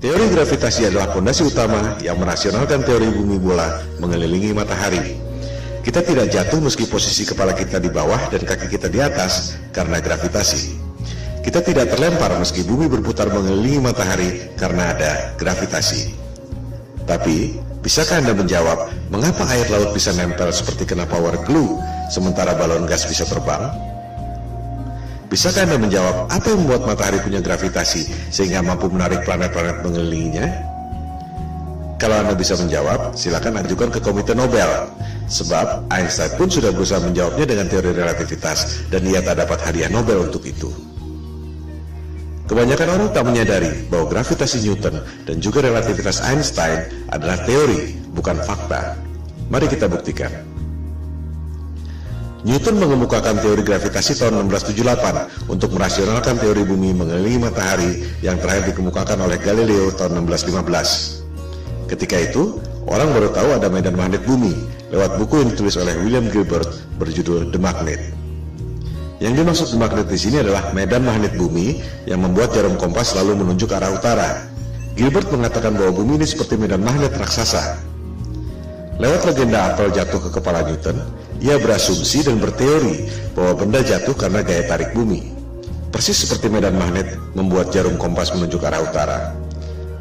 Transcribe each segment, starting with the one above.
Teori gravitasi adalah fondasi utama yang merasionalkan teori bumi bola mengelilingi matahari. Kita tidak jatuh meski posisi kepala kita di bawah dan kaki kita di atas karena gravitasi. Kita tidak terlempar meski bumi berputar mengelilingi matahari karena ada gravitasi. Tapi, bisakah Anda menjawab mengapa air laut bisa nempel seperti kena power glue sementara balon gas bisa terbang? Bisakah Anda menjawab apa yang membuat matahari punya gravitasi sehingga mampu menarik planet-planet mengelilinginya? Kalau Anda bisa menjawab, silakan ajukan ke Komite Nobel. Sebab Einstein pun sudah berusaha menjawabnya dengan teori relativitas dan ia tak dapat hadiah Nobel untuk itu. Kebanyakan orang tak menyadari bahwa gravitasi Newton dan juga relativitas Einstein adalah teori, bukan fakta. Mari kita buktikan. Newton mengemukakan teori gravitasi tahun 1678 untuk merasionalkan teori bumi mengelilingi matahari yang terakhir dikemukakan oleh Galileo tahun 1615. Ketika itu, orang baru tahu ada medan magnet bumi lewat buku yang ditulis oleh William Gilbert berjudul The Magnet. Yang dimaksud The Magnet di sini adalah medan magnet bumi yang membuat jarum kompas selalu menunjuk ke arah utara. Gilbert mengatakan bahwa bumi ini seperti medan magnet raksasa. Lewat legenda apel jatuh ke kepala Newton, ia berasumsi dan berteori bahwa benda jatuh karena gaya tarik bumi. Persis seperti medan magnet membuat jarum kompas menunjuk ke arah utara.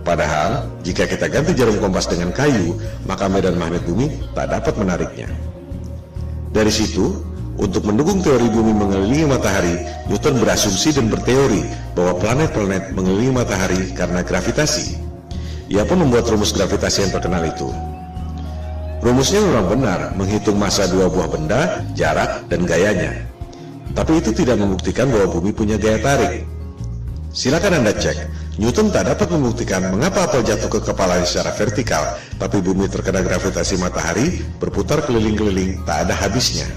Padahal, jika kita ganti jarum kompas dengan kayu, maka medan magnet bumi tak dapat menariknya. Dari situ, untuk mendukung teori bumi mengelilingi matahari, Newton berasumsi dan berteori bahwa planet-planet mengelilingi matahari karena gravitasi. Ia pun membuat rumus gravitasi yang terkenal itu. Rumusnya memang benar, menghitung massa dua buah benda, jarak, dan gayanya. Tapi itu tidak membuktikan bahwa bumi punya gaya tarik. Silakan Anda cek, Newton tak dapat membuktikan mengapa apel jatuh ke kepalanya secara vertikal, tapi bumi terkena gravitasi matahari, berputar keliling-keliling, tak ada habisnya.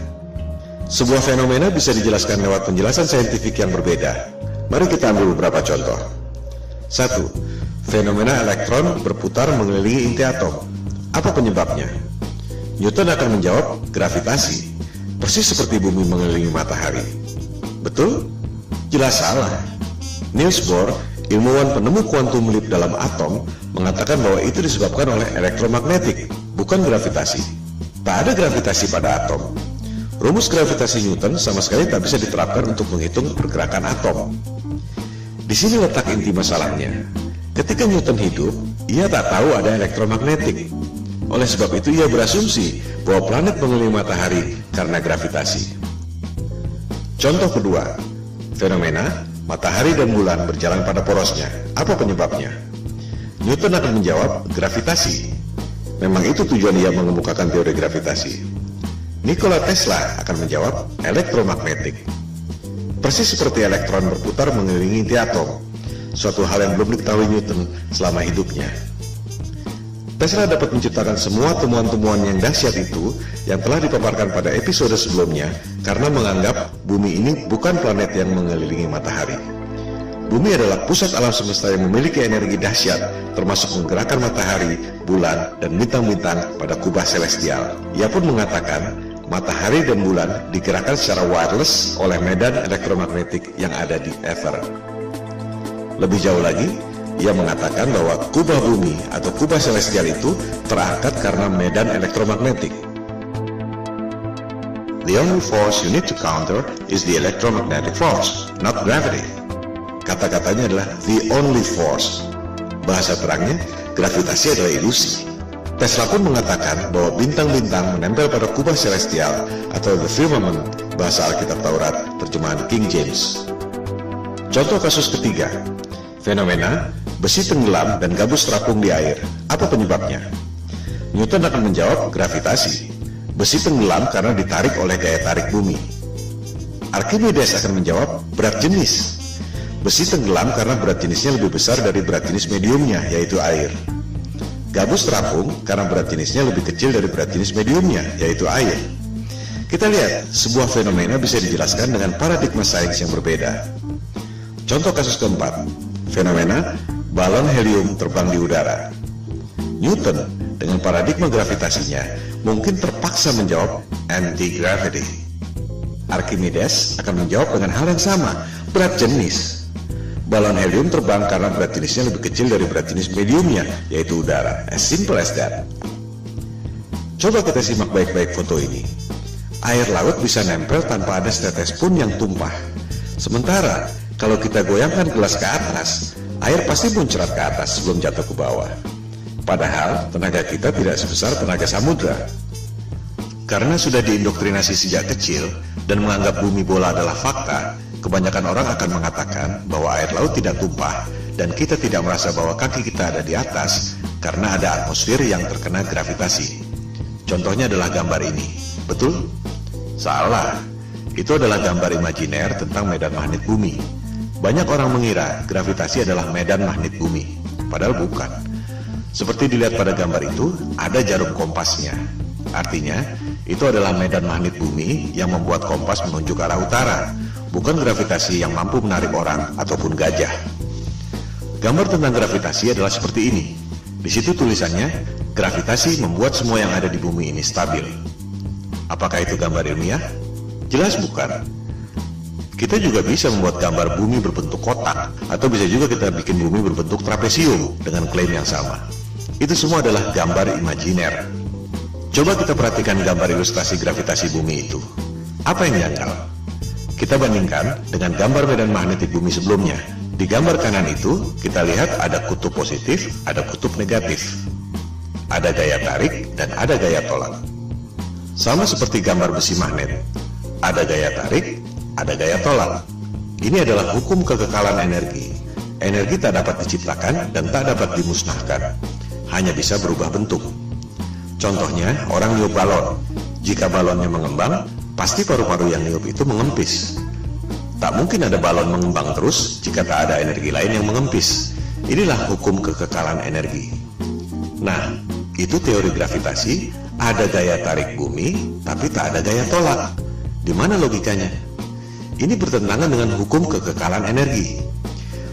Sebuah fenomena bisa dijelaskan lewat penjelasan saintifik yang berbeda. Mari kita ambil beberapa contoh. 1. Fenomena elektron berputar mengelilingi inti atom. Apa penyebabnya? Newton akan menjawab gravitasi, persis seperti bumi mengelilingi matahari. Betul? Jelas salah. Niels Bohr, ilmuwan penemu kuantum leap dalam atom, mengatakan bahwa itu disebabkan oleh elektromagnetik, bukan gravitasi. Tak ada gravitasi pada atom. Rumus gravitasi Newton sama sekali tak bisa diterapkan untuk menghitung pergerakan atom. Di sini letak inti masalahnya. Ketika Newton hidup, ia tak tahu ada elektromagnetik. Oleh sebab itu ia berasumsi bahwa planet mengelilingi matahari karena gravitasi. Contoh kedua, fenomena matahari dan bulan berjalan pada porosnya. Apa penyebabnya? Newton akan menjawab gravitasi. Memang itu tujuan ia mengemukakan teori gravitasi. Nikola Tesla akan menjawab elektromagnetik. Persis seperti elektron berputar mengelilingi inti atom, suatu hal yang belum diketahui Newton selama hidupnya. Tesla dapat menciptakan semua temuan-temuan yang dahsyat itu yang telah dipaparkan pada episode sebelumnya karena menganggap bumi ini bukan planet yang mengelilingi matahari. Bumi adalah pusat alam semesta yang memiliki energi dahsyat, termasuk menggerakkan matahari, bulan, dan bintang-bintang pada kubah celestial. Ia pun mengatakan matahari dan bulan digerakkan secara wireless oleh medan elektromagnetik yang ada di ether. Lebih jauh lagi, ia mengatakan bahwa kubah bumi atau kubah celestial itu terangkat karena medan elektromagnetik. The only force you need to counter is the electromagnetic force, not gravity. Kata-katanya adalah the only force. Bahasa terangnya, gravitasi adalah ilusi. Tesla pun mengatakan bahwa bintang-bintang menempel pada kubah celestial atau the firmament, bahasa Alkitab Taurat, terjemahan King James. Contoh kasus ketiga, fenomena besi tenggelam dan gabus terapung di air. Apa penyebabnya? Newton akan menjawab gravitasi. Besi tenggelam karena ditarik oleh gaya tarik bumi. Archimedes akan menjawab berat jenis. Besi tenggelam karena berat jenisnya lebih besar dari berat jenis mediumnya, yaitu air. Gabus terapung karena berat jenisnya lebih kecil dari berat jenis mediumnya, yaitu air. Kita lihat, sebuah fenomena bisa dijelaskan dengan paradigma sains yang berbeda. Contoh kasus keempat, fenomena balon helium terbang di udara. Newton dengan paradigma gravitasinya mungkin terpaksa menjawab anti-gravity. Archimedes akan menjawab dengan hal yang sama, berat jenis. Balon helium terbang karena berat jenisnya lebih kecil dari berat jenis mediumnya, yaitu udara. As simple as that. Coba kita simak baik-baik foto ini. Air laut bisa nempel tanpa ada setetes pun yang tumpah. Sementara, kalau kita goyangkan gelas ke atas, air pasti muncrat ke atas sebelum jatuh ke bawah. Padahal, tenaga kita tidak sebesar tenaga samudra. Karena sudah diindoktrinasi sejak kecil dan menganggap bumi bola adalah fakta, kebanyakan orang akan mengatakan bahwa air laut tidak tumpah dan kita tidak merasa bahwa kaki kita ada di atas karena ada atmosfer yang terkena gravitasi. Contohnya adalah gambar ini. Betul? Salah. Itu adalah gambar imajiner tentang medan magnet bumi. Banyak orang mengira gravitasi adalah medan magnet bumi, padahal bukan. Seperti dilihat pada gambar itu, ada jarum kompasnya. Artinya, itu adalah medan magnet bumi yang membuat kompas menunjuk arah utara, bukan gravitasi yang mampu menarik orang ataupun gajah. Gambar tentang gravitasi adalah seperti ini. Di situ tulisannya, gravitasi membuat semua yang ada di bumi ini stabil. Apakah itu gambar ilmiah? Jelas bukan. Kita juga bisa membuat gambar bumi berbentuk kotak, atau bisa juga kita bikin bumi berbentuk trapesium dengan klaim yang sama. Itu semua adalah gambar imajiner. Coba kita perhatikan gambar ilustrasi gravitasi bumi itu. Apa yang janggal? Kita bandingkan dengan gambar medan magnetik bumi sebelumnya. Di gambar kanan itu, kita lihat ada kutub positif, ada kutub negatif. Ada gaya tarik dan ada gaya tolak. Sama seperti gambar besi magnet. Ada gaya tarik, ada gaya tolak. Ini adalah hukum kekekalan energi. Energi tak dapat diciptakan dan tak dapat dimusnahkan. Hanya bisa berubah bentuk. Contohnya, orang niup balon. Jika balonnya mengembang, pasti paru-paru yang niup itu mengempis. Tak mungkin ada balon mengembang terus jika tak ada energi lain yang mengempis. Inilah hukum kekekalan energi. Nah, itu teori gravitasi, ada gaya tarik bumi, tapi tak ada gaya tolak. Di mana logikanya? Ini bertentangan dengan hukum kekekalan energi.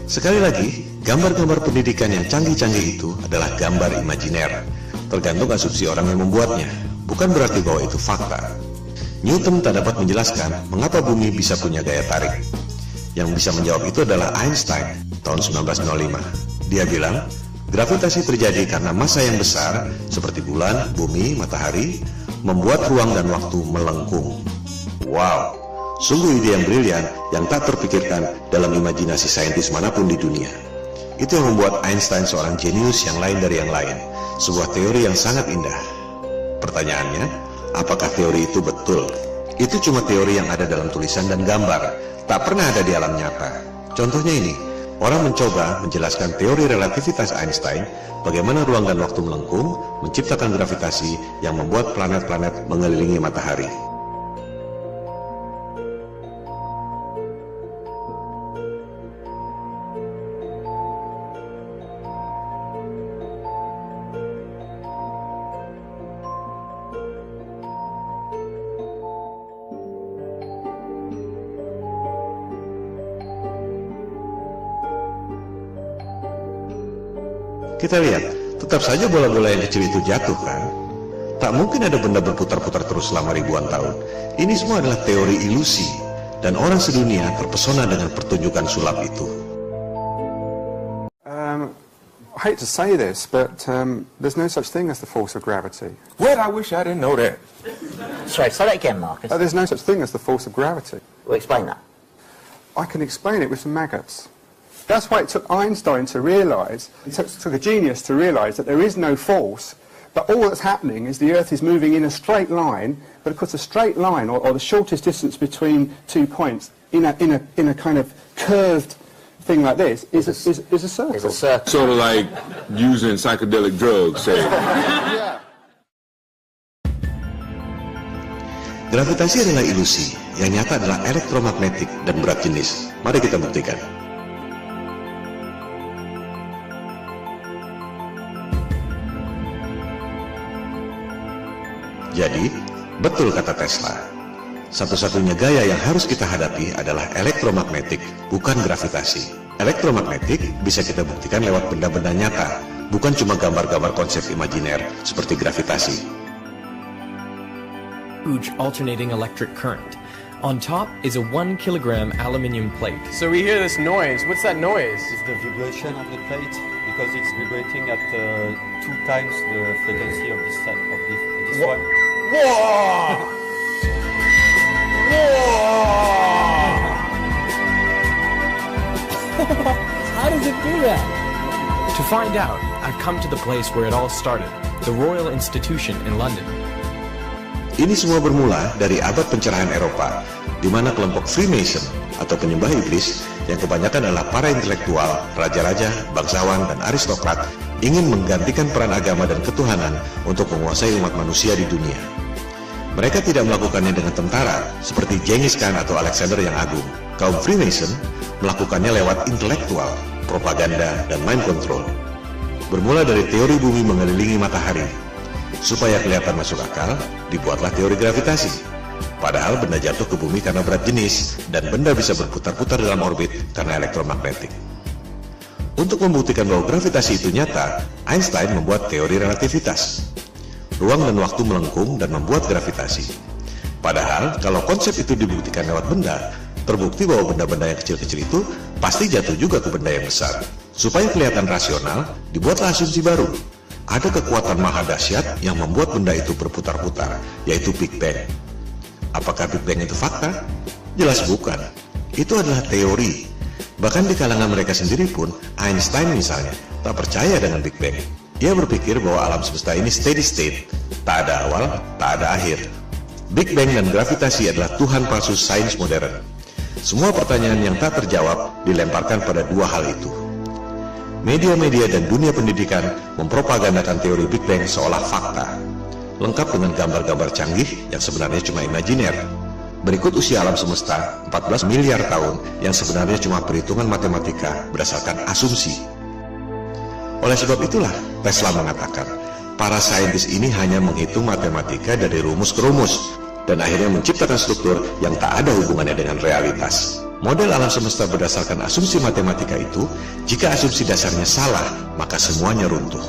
Sekali lagi, gambar-gambar pendidikan yang canggih-canggih itu adalah gambar imajiner. Tergantung asumsi orang yang membuatnya, bukan berarti bahwa itu fakta. Newton tak dapat menjelaskan mengapa bumi bisa punya gaya tarik. Yang bisa menjawab itu adalah Einstein tahun 1905. Dia bilang, gravitasi terjadi karena massa yang besar seperti bulan, bumi, matahari membuat ruang dan waktu melengkung. Wow, sungguh ide yang brilian yang tak terpikirkan dalam imajinasi saintis manapun di dunia. Itu yang membuat Einstein seorang jenius yang lain dari yang lain. Sebuah teori yang sangat indah. Pertanyaannya, apakah teori itu betul? Itu cuma teori yang ada dalam tulisan dan gambar, tak pernah ada di alam nyata. Contohnya ini, orang mencoba menjelaskan teori relativitas Einstein, bagaimana ruang dan waktu melengkung, menciptakan gravitasi yang membuat planet-planet mengelilingi matahari. Kita lihat, tetap saja bola-bola yang kecil itu jatuh kan? Tak mungkin ada benda berputar-putar terus selama ribuan tahun. Ini semua adalah teori ilusi, dan orang sedunia terpesona dengan pertunjukan sulap itu. I hate to say this, but there's no such thing as the force of gravity. Well, I wish I didn't know that. Sorry, say that again, Marcus. There's no such thing as the force of gravity. Well, explain that. I can explain it with some maggots. That's why it took Einstein to realise, it took a genius to realise that there is no force, but all that's happening is the Earth is moving in a straight line, but of course a straight line, or the shortest distance between 2 points, in a kind of curved thing like this, is a circle. It's a circle. Sort of like using psychedelic drugs, say. Yeah. Gravitasi adalah ilusi, yang nyata adalah elektromagnetik dan berat jenis. Mari kita buktikan. Jadi, betul kata Tesla. Satu-satunya gaya yang harus kita hadapi adalah elektromagnetik, bukan gravitasi. Elektromagnetik bisa kita buktikan lewat benda-benda nyata, bukan cuma gambar-gambar konsep imajiner seperti gravitasi. Huge alternating electric current. On top is a 1 kilogram aluminium plate. So we hear this noise. What's that noise? It's the vibration of the plate because it's vibrating at 2 times the frequency of this one. Whoa! How does it do that? To find out, I've come to the place where it all started, the Royal Institution in London. Ini semua bermula dari abad pencerahan Eropa, di mana kelompok Freemason atau penyembah iblis yang kebanyakan adalah para intelektual, raja-raja, bangsawan, dan aristokrat ingin menggantikan peran agama dan ketuhanan untuk menguasai umat manusia di dunia. Mereka tidak melakukannya dengan tentara seperti Genghis Khan atau Alexander yang Agung. Kaum Freemason melakukannya lewat intelektual, propaganda, dan mind control. Bermula dari teori bumi mengelilingi matahari. Supaya kelihatan masuk akal, dibuatlah teori gravitasi. Padahal benda jatuh ke bumi karena berat jenis, dan benda bisa berputar-putar dalam orbit karena elektromagnetik. Untuk membuktikan bahwa gravitasi itu nyata, Einstein membuat teori relativitas. Ruang dan waktu melengkung dan membuat gravitasi. Padahal, kalau konsep itu dibuktikan lewat benda, terbukti bahwa benda-benda yang kecil-kecil itu pasti jatuh juga ke benda yang besar. Supaya kelihatan rasional, dibuatlah asumsi baru. Ada kekuatan maha dahsyat yang membuat benda itu berputar-putar, yaitu Big Bang. Apakah Big Bang itu fakta? Jelas bukan. Itu adalah teori. Bahkan di kalangan mereka sendiri pun, Einstein misalnya, tak percaya dengan Big Bang. Dia berpikir bahwa alam semesta ini steady state, tak ada awal, tak ada akhir. Big Bang dan gravitasi adalah Tuhan palsu sains modern. Semua pertanyaan yang tak terjawab dilemparkan pada dua hal itu. Media-media dan dunia pendidikan mempropagandakan teori Big Bang seolah fakta, lengkap dengan gambar-gambar canggih yang sebenarnya cuma imajiner. Berikut usia alam semesta 14 miliar tahun yang sebenarnya cuma perhitungan matematika berdasarkan asumsi. Oleh sebab itulah Tesla mengatakan, para saintis ini hanya menghitung matematika dari rumus ke rumus, dan akhirnya menciptakan struktur yang tak ada hubungannya dengan realitas. Model alam semesta berdasarkan asumsi matematika itu, jika asumsi dasarnya salah, maka semuanya runtuh.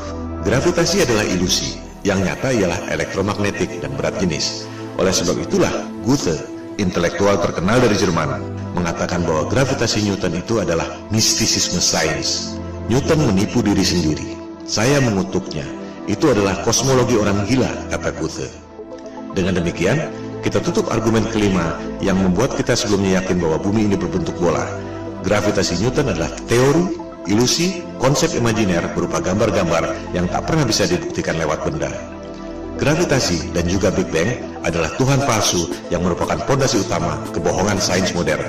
Gravitasi adalah ilusi, yang nyata ialah elektromagnetik dan berat jenis. Oleh sebab itulah, Goethe, intelektual terkenal dari Jerman, mengatakan bahwa gravitasi Newton itu adalah mistisisme sains. Newton menipu diri sendiri. Saya mengutuknya. Itu adalah kosmologi orang gila, kata Goethe. Dengan demikian, kita tutup argumen kelima yang membuat kita sebelumnya yakin bahwa bumi ini berbentuk bola. Gravitasi Newton adalah teori, ilusi, konsep imajiner berupa gambar-gambar yang tak pernah bisa dibuktikan lewat benda. Gravitasi dan juga Big Bang adalah Tuhan palsu yang merupakan pondasi utama kebohongan sains modern.